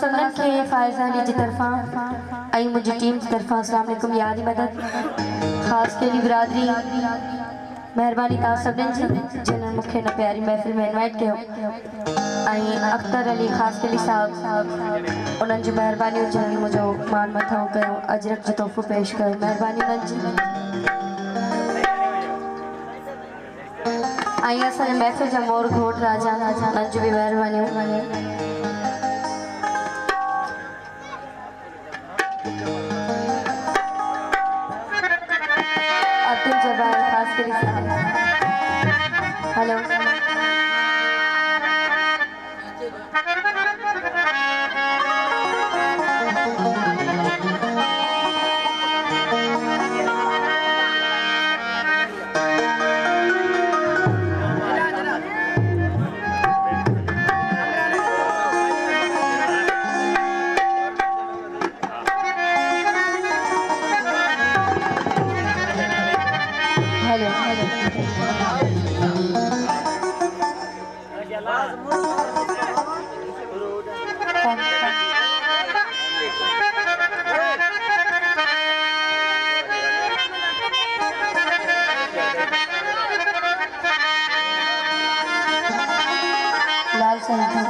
सुनन के फायजा अली जी तरफा आई मुझे टीम की तरफा अस्सलाम वालेकुम याद मदद खास के लिए बिरादरी मेहरबानी ता सभिनी जी जिन्होंने मुखे न प्यारी महफिल में इनवाइट किया आई अख्तर अली खास के लिए साहब उन्हनि जी मेहरबानी हुजनि मुझो मान मथां कयो अजरक जो तोहफ़ो पेश कयो मेहरबानी उन्हनि जी आई असांजे महफिल जा मोर घोट राजा उन्हनि जी भी मेहरबानी अब्दुल जब्बार खास के लिए हेलो लाल बाबा